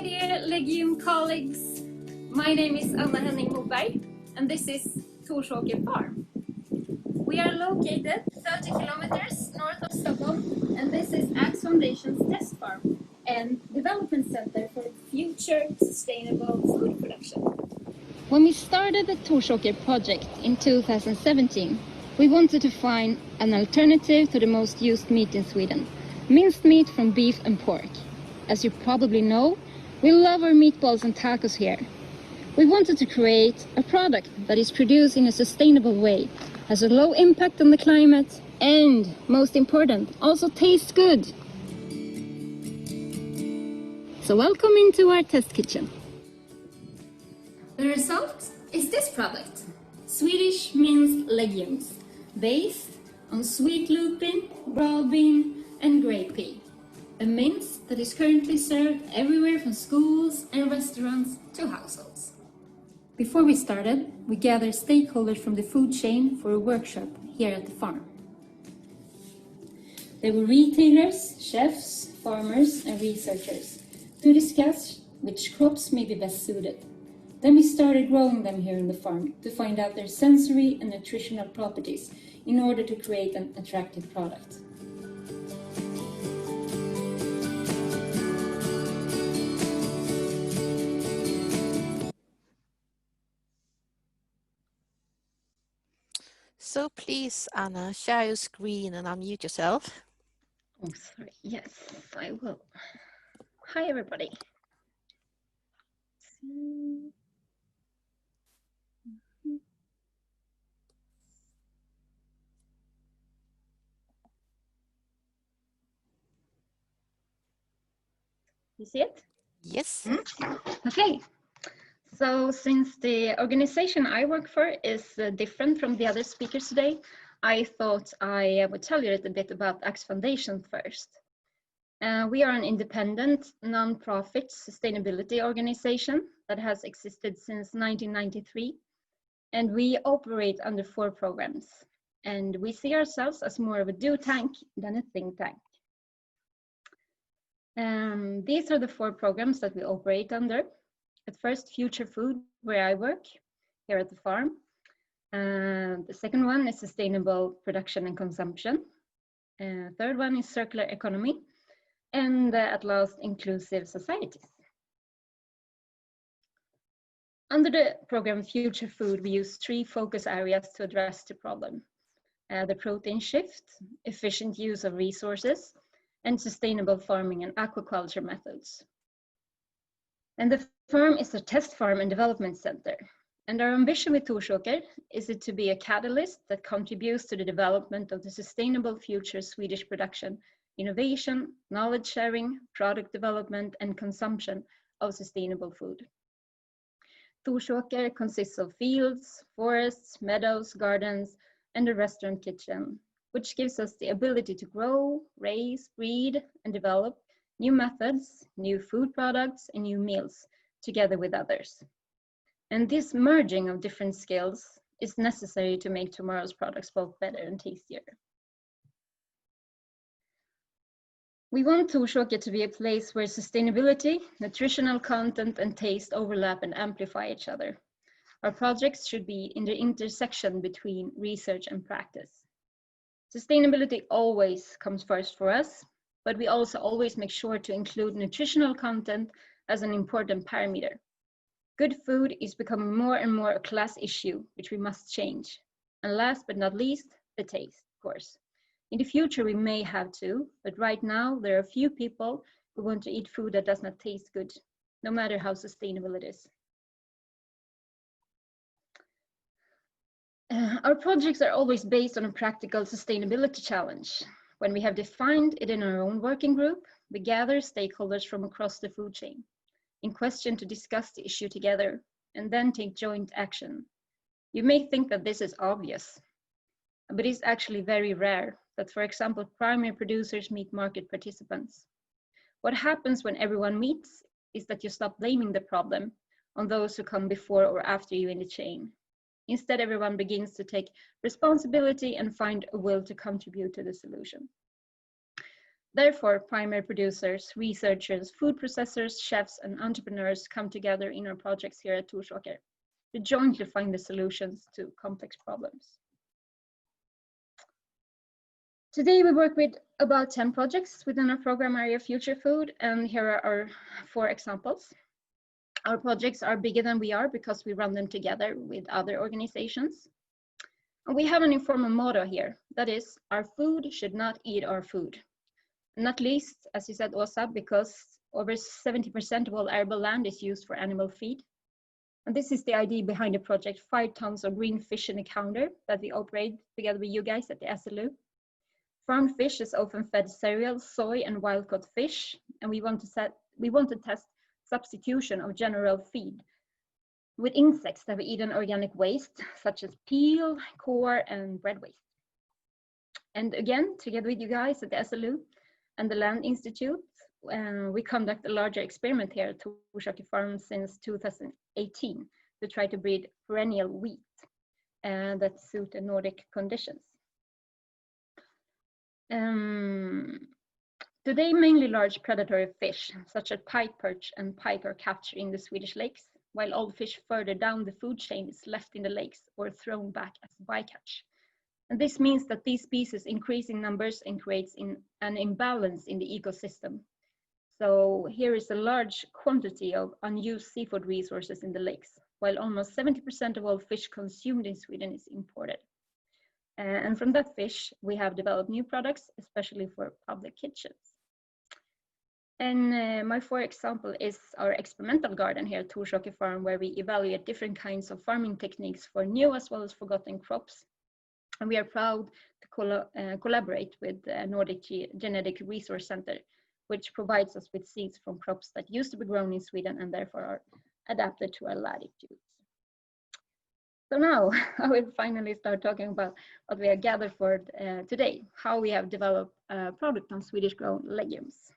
dear legume colleagues. My name is Anna Henning Moberg, and this is Torsåker Farm. We are located 30 kilometers north of Stockholm, and this is Axfoundation's test farm and development center for future sustainable food production. When we started the Torsåker project in 2017, we wanted to find an alternative to the most used meat in Sweden, minced meat from beef and pork. As you probably know, we love our meatballs and tacos here. We wanted to create a product that is produced in a sustainable way, has a low impact on the climate, and, most important, also tastes good. So welcome into our test kitchen. The result is this product, Swedish minced legumes, based on sweet lupin, broad bean, and grey pea. A mince that is currently served everywhere from schools and restaurants to households. Before we started, we gathered stakeholders from the food chain for a workshop here at the farm. There were retailers, chefs, farmers, and researchers to discuss which crops may be best suited. Then we started growing them here in the farm to find out their sensory and nutritional properties in order to create an attractive product. So please, Anna, share your screen and unmute yourself. Oh, sorry. Yes, I will. Hi, everybody. You see it? Yes. Okay. So since the organization I work for is different from the other speakers today, I thought I would tell you a little bit about Axfoundation first. We are an independent, non-profit sustainability organization that has existed since 1993, and we operate under 4 programs. And we see ourselves as more of a do tank than a think tank. These are the 4 programs that we operate under. At first, Future Food, where I work here at the farm. The second one is Sustainable Production and Consumption. Third one is Circular Economy. And at last, Inclusive Societies. Under the program Future Food, we use 3 focus areas to address the problem. The protein shift, efficient use of resources, and sustainable farming and aquaculture methods. And the farm is a test farm and development center. And our ambition with Torsåker is it to be a catalyst that contributes to the development of the sustainable future Swedish production, innovation, knowledge sharing, product development, and consumption of sustainable food. Torsåker consists of fields, forests, meadows, gardens, and a restaurant kitchen, which gives us the ability to grow, raise, breed, and develop new methods, new food products, and new meals together with others. And this merging of different skills is necessary to make tomorrow's products both better and tastier. We want Torsåker to be a place where sustainability, nutritional content, and taste overlap and amplify each other. Our projects should be in the intersection between research and practice. Sustainability always comes first for us, but we also always make sure to include nutritional content as an important parameter. Good food is becoming more and more a class issue, which we must change. And last but not least, the taste, of course. In the future, we may have to, but right now, there are few people who want to eat food that does not taste good, no matter how sustainable it is. Our projects are always based on a practical sustainability challenge. When we have defined it in our own working group, we gather stakeholders from across the food chain in question to discuss the issue together and then take joint action. You may think that this is obvious, but it's actually very rare that, for example, primary producers meet market participants. What happens when everyone meets is that you stop blaming the problem on those who come before or after you in the chain. Instead, everyone begins to take responsibility and find a will to contribute to the solution. Therefore, primary producers, researchers, food processors, chefs, and entrepreneurs come together in our projects here at Torsåker to jointly find the solutions to complex problems. Today we work with about 10 projects within our program area Future Food, and here are our 4 examples. Our projects are bigger than we are because we run them together with other organizations. And we have an informal motto here, that is, our food should not eat our food. Not least, as you said, Åsa, because over 70% of all arable land is used for animal feed. And this is the idea behind the project, 5 tons of green fish in a counter that we operate together with you guys at the SLU. Farmed fish is often fed cereal, soy, and wild-caught fish, and we want to test substitution of general feed with insects that we eat in organic waste, such as peel, core, and bread waste. And again, together with you guys at the SLU and the Land Institute, we conduct a larger experiment here at Torsåker Farm since 2018 to try to breed perennial wheat that suit the Nordic conditions. Today, mainly large predatory fish, such as pike perch and pike, are captured in the Swedish lakes, while all fish further down the food chain is left in the lakes or thrown back as bycatch. And this means that these species increase in numbers and creates an imbalance in the ecosystem. So here is a large quantity of unused seafood resources in the lakes, while almost 70% of all fish consumed in Sweden is imported. And from that fish, we have developed new products, especially for public kitchens. And my 4 example is our experimental garden here at Torsåker Farm, where we evaluate different kinds of farming techniques for new as well as forgotten crops. And we are proud to collaborate with the Nordic Genetic Resource Center, which provides us with seeds from crops that used to be grown in Sweden and therefore are adapted to our latitudes. So now I will finally start talking about what we have gathered for today, how we have developed a product on Swedish grown legumes.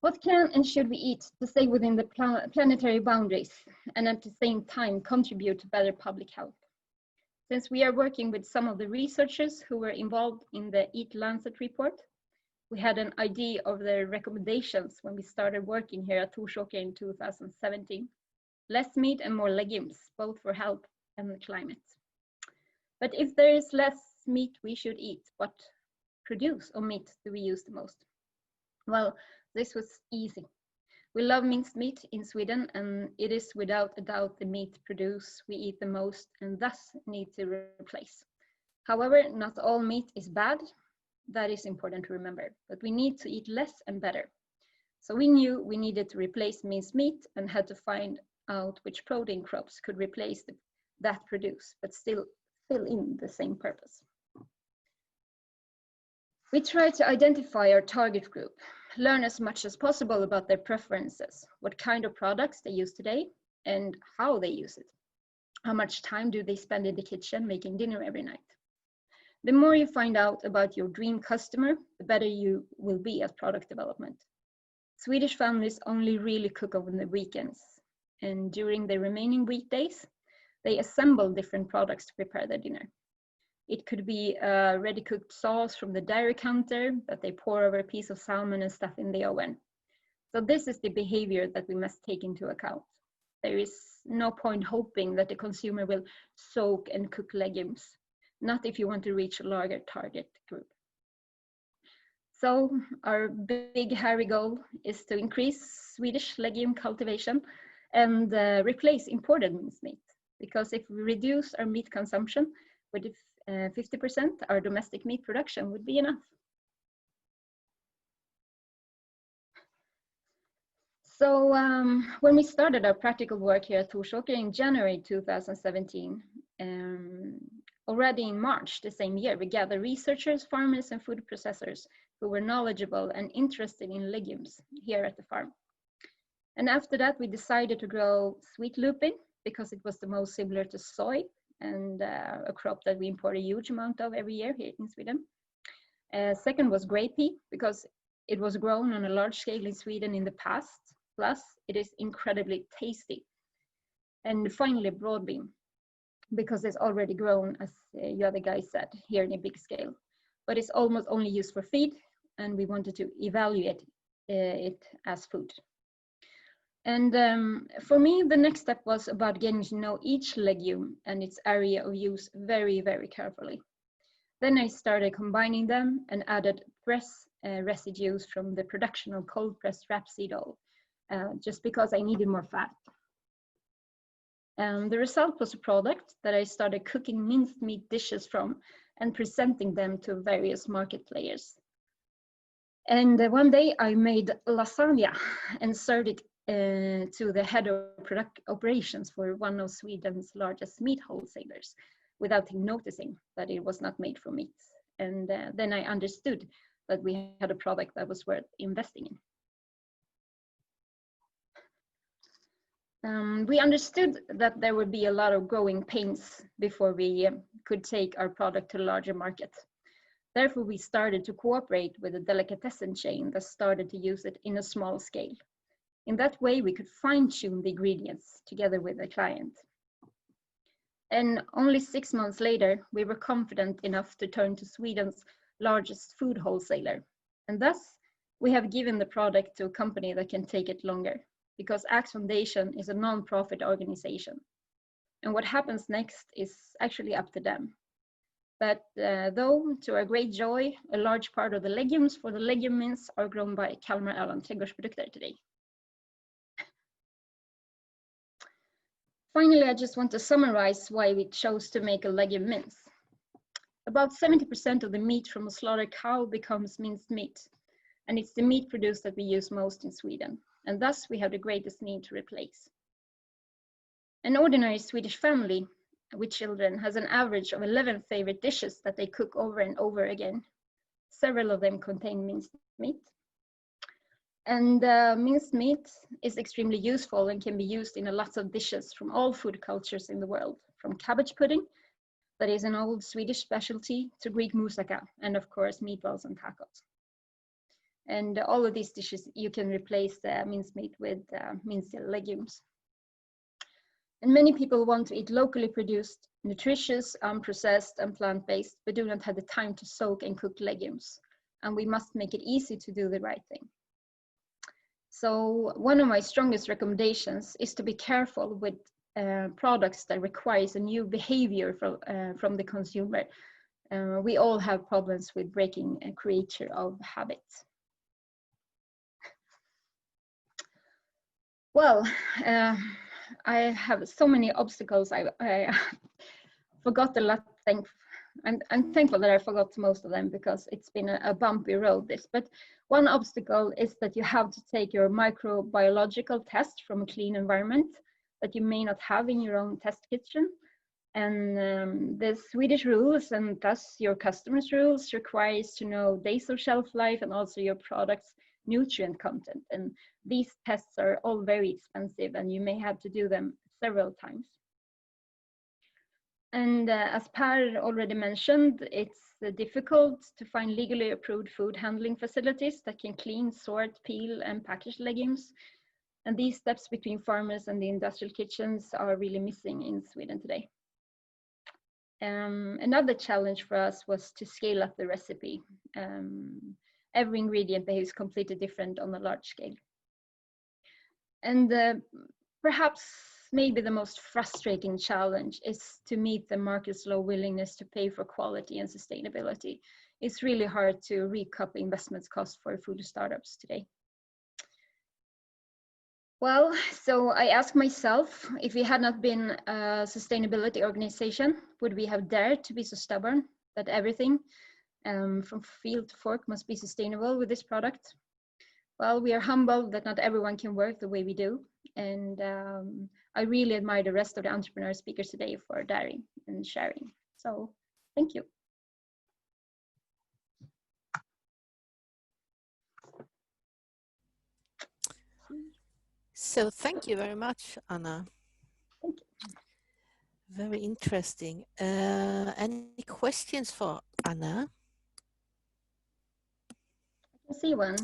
What can and should we eat to stay within the planetary boundaries and at the same time contribute to better public health? Since we are working with some of the researchers who were involved in the Eat Lancet report, we had an idea of their recommendations when we started working here at Torsåker in 2017. Less meat and more legumes, both for health and the climate. But if there is less meat we should eat, what produce of meat do we use the most? Well, this was easy. We love minced meat in Sweden, and it is without a doubt the meat produce we eat the most and thus need to replace. However, not all meat is bad. That is important to remember, but we need to eat less and better. So we knew we needed to replace minced meat and had to find out which protein crops could replace that produce, but still fill in the same purpose. We tried to identify our target group, learn as much as possible about their preferences, what kind of products they use today, and how they use it. How much time do they spend in the kitchen making dinner every night? The more you find out about your dream customer, the better you will be at product development. Swedish families only really cook over the weekends, and during the remaining weekdays, they assemble different products to prepare their dinner. It could be a ready-cooked sauce from the dairy counter that they pour over a piece of salmon and stuff in the oven. So this is the behavior that we must take into account. There is no point hoping that the consumer will soak and cook legumes, not if you want to reach a larger target group. So our big hairy goal is to increase Swedish legume cultivation and replace imported minced meat, because if we reduce our meat consumption with 50%, our domestic meat production would be enough. So when we started our practical work here at Torsåker in January 2017, already in March the same year, we gathered researchers, farmers, and food processors who were knowledgeable and interested in legumes here at the farm. And after that, we decided to grow sweet lupin because it was the most similar to soy and a crop that we import a huge amount of every year here in Sweden. Second was grey pea because it was grown on a large scale in Sweden in the past. Plus, it is incredibly tasty. And finally, broad bean, because it's already grown, as the other guy said, here in a big scale. but it's almost only used for feed, and we wanted to evaluate it as food. And for me, the next step was about getting to know each legume and its area of use very, very carefully. Then I started combining them and added press residues from the production of cold pressed rapeseed oil, just because I needed more fat. The result was a product that I started cooking minced meat dishes from and presenting them to various market players. And one day I made lasagna and served it to the head of operations for one of Sweden's largest meat wholesalers without him noticing that it was not made from meat. And then I understood that we had a product that was worth investing in. We understood that there would be a lot of growing pains before we could take our product to a larger market. Therefore, we started to cooperate with a delicatessen chain that started to use it in a small scale. In that way, we could fine-tune the ingredients together with the client. And only 6 months later, we were confident enough to turn to Sweden's largest food wholesaler. And thus, we have given the product to a company that can take it longer, because Axfoundation is a non-profit organization. And what happens next is actually up to them. But though, to our great joy, a large part of the legumes for the legume mince are grown by Kalmar Öland Trädgårdsprodukter today. Finally, I just want to summarize why we chose to make a legume mince. About 70% of the meat from a slaughtered cow becomes minced meat, and it's the meat produced that we use most in Sweden, and thus we have the greatest need to replace. An ordinary Swedish family with children has an average of 11 favorite dishes that they cook over and over again. Several of them contain minced meat. And minced meat is extremely useful and can be used in a lot of dishes from all food cultures in the world, from cabbage pudding, that is an old Swedish specialty, to Greek moussaka, and of course meatballs and tacos. And all of these dishes, you can replace the minced meat with minced legumes. And many people want to eat locally produced, nutritious, unprocessed, and plant-based, but do not have the time to soak and cook legumes. And we must make it easy to do the right thing. So one of my strongest recommendations is to be careful with products that requires a new behavior from the consumer. We all have problems with breaking a creature of habit. Well, I have so many obstacles. I forgot a lot. I'm thankful that I forgot most of them because it's been a bumpy road. But one obstacle is that you have to take your microbiological test from a clean environment that you may not have in your own test kitchen. And the Swedish rules, and thus your customers' rules, requires to know days of shelf life and also your product's nutrient content. And these tests are all very expensive, and you may have to do them several times. And as Per already mentioned, it's difficult to find legally approved food handling facilities that can clean, sort, peel, and package legumes. And these steps between farmers and the industrial kitchens are really missing in Sweden today. Another challenge for us was to scale up the recipe. Every ingredient behaves completely different on a large scale. And perhaps maybe the most frustrating challenge is to meet the market's low willingness to pay for quality and sustainability. It's really hard to recoup investments cost for food startups today. Well, so I asked myself, if we had not been a sustainability organization, would we have dared to be so stubborn that everything from field to fork must be sustainable with this product? Well, we are humbled that not everyone can work the way we do. And I really admire the rest of the entrepreneur speakers today for daring and sharing. So thank you. So thank you very much, Anna. Thank you. Very interesting. Any questions for Anna? I can see one.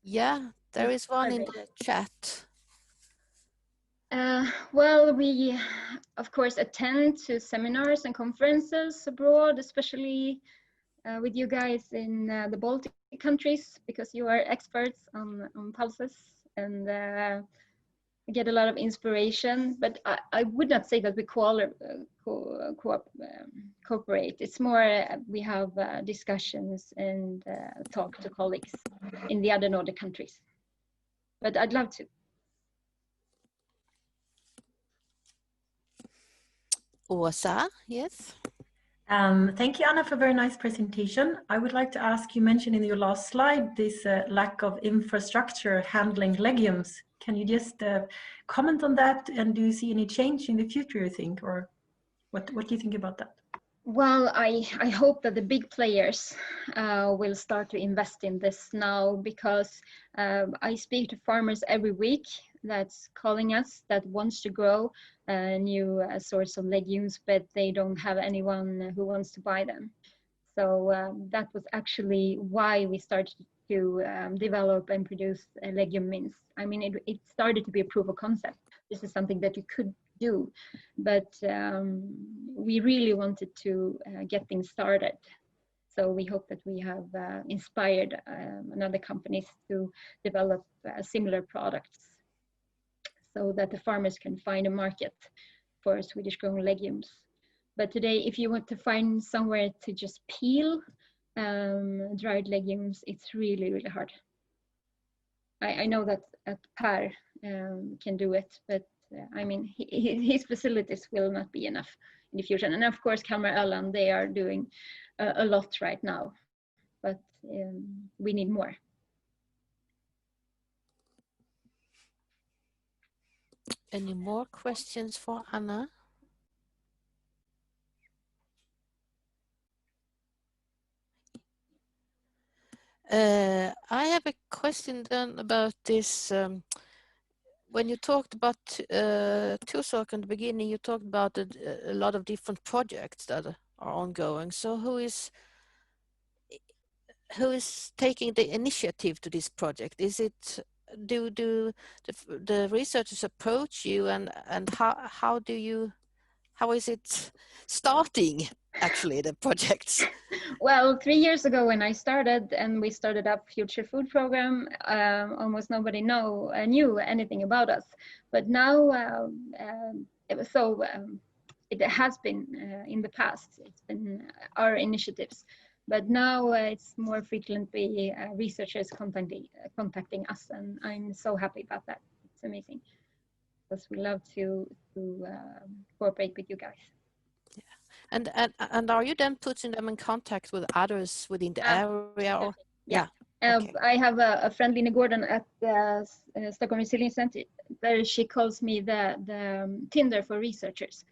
Yeah, there is one in the chat. Well, we, of course, attend to seminars and conferences abroad, especially with you guys in the Baltic countries, because you are experts on pulses and get a lot of inspiration. But I would not say that we cooperate. It's more we have discussions and talk to colleagues in the other Nordic countries. But I'd love to. Åsa, yes. Thank you, Anna, for a very nice presentation. I would like to ask, you mentioned in your last slide this lack of infrastructure handling legumes. Can you just comment on that, and do you see any change in the future, you think, or what do you think about that? Well, I hope that the big players will start to invest in this now, because I speak to farmers every week that's calling us that wants to grow new sorts of legumes, but they don't have anyone who wants to buy them. So that was actually why we started to develop and produce legume mince. I mean, it started to be a proof of concept. This is something that you could do, but we really wanted to get things started. So we hope that we have inspired another companies to develop similar products, so that the farmers can find a market for Swedish grown legumes. But today, if you want to find somewhere to just peel dried legumes, it's really, really hard. I know that Per can do it, but I mean, his facilities will not be enough in the future. And of course, Kalmar Öland, they are doing a lot right now, but we need more. Any more questions for Anna? I have a question then about this. When you talked about Torsåker in the beginning, you talked about a lot of different projects that are ongoing. So who is taking the initiative to this project? Is it do the researchers approach you, and how is it starting actually, the projects? Well, 3 years ago when I started and we started up Future Food Program, almost nobody knew anything about us. But now it has been in the past, it's been our initiatives. But now it's more frequently researchers contacting us, and I'm so happy about that. It's amazing, because we love to cooperate with you guys. Yeah. And are you then putting them in contact with others within the area? Or? Yeah. Okay. I have a friend, Lina Gordon, at the Stockholm Resilience Center. She calls me the Tinder for researchers.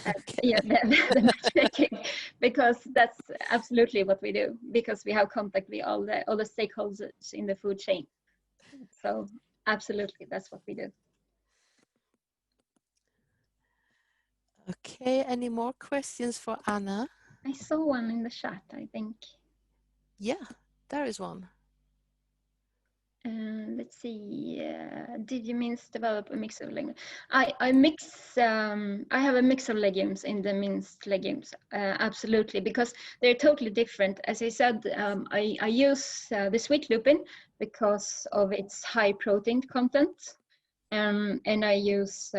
Okay. Yeah, the matchmaking, because that's absolutely what we do, because we have contact with all the stakeholders in the food chain. So absolutely, that's what we do. Okay, any more questions for Anna? I saw one in the chat, I think. Yeah, there is one. Let's see. Did you mince develop a mix of legumes? I mix. I have a mix of legumes in the minced legumes. Absolutely, because they're totally different. As I said, I use the sweet lupin because of its high protein content, and I use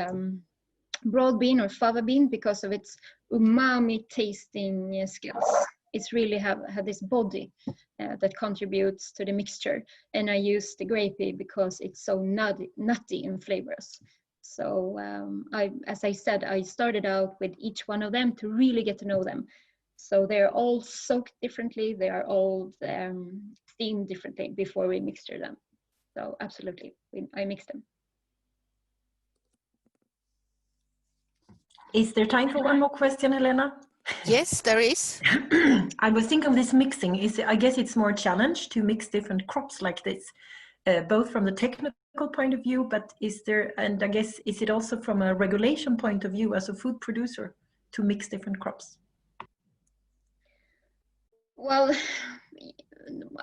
broad bean or fava bean because of its umami tasting skills. It's really have this body that contributes to the mixture. And I use the grapey because it's so nutty and flavorous. So as I said, I started out with each one of them to really get to know them. So they're all soaked differently. They are all steamed differently before we mixture them. So absolutely, I mix them. Is there time for one more question, Helena? Yes, there is. I was thinking of this mixing. I guess it's more a challenge to mix different crops like this, both from the technical point of view, but and I guess, is it also from a regulation point of view as a food producer to mix different crops? Well,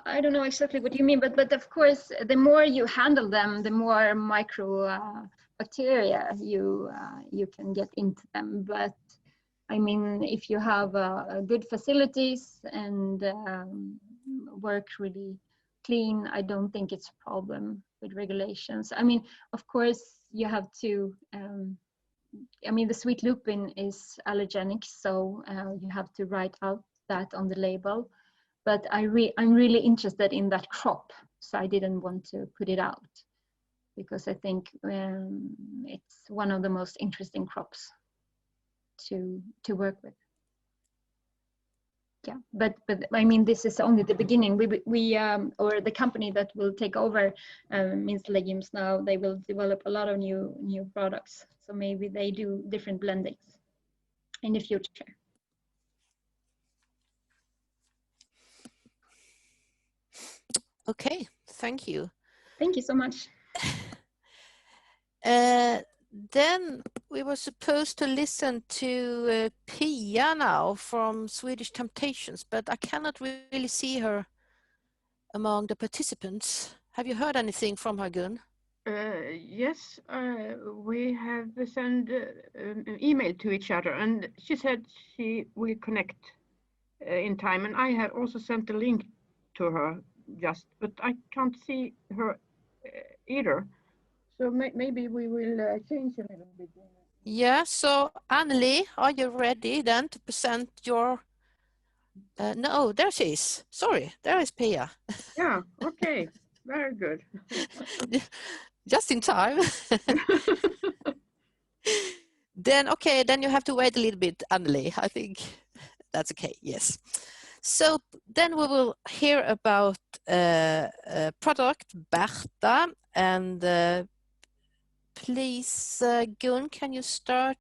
I don't know exactly what you mean, but of course, the more you handle them, the more micro bacteria you can get into them. But I mean, if you have good facilities and work really clean, I don't think it's a problem with regulations. I mean, of course, you have to, I mean, the sweet lupin is allergenic, so you have to write out that on the label. But I'm really interested in that crop, so I didn't want to put it out because I think it's one of the most interesting crops to work with. Yeah, but I mean, this is only the beginning. We or the company that will take over minced legumes now, they will develop a lot of new products. So maybe they do different blendings in the future. Okay, thank you. Thank you so much. Then we were supposed to listen to Pia now from Swedish Temptations, but I cannot really see her among the participants. Have you heard anything from her, Gun? Yes, we have sent an email to each other, and she said she will connect in time. And I have also sent a link to her, but I can't see her either. So maybe we will change a little bit. Yeah, so Anneli, are you ready then to present your... no, there she is. Sorry, there is Pia. Yeah, okay, very good. Just in time. Then, okay, then you have to wait a little bit, Anneli. I think that's okay, yes. So then we will hear about product Berta, and please, Gun, can you start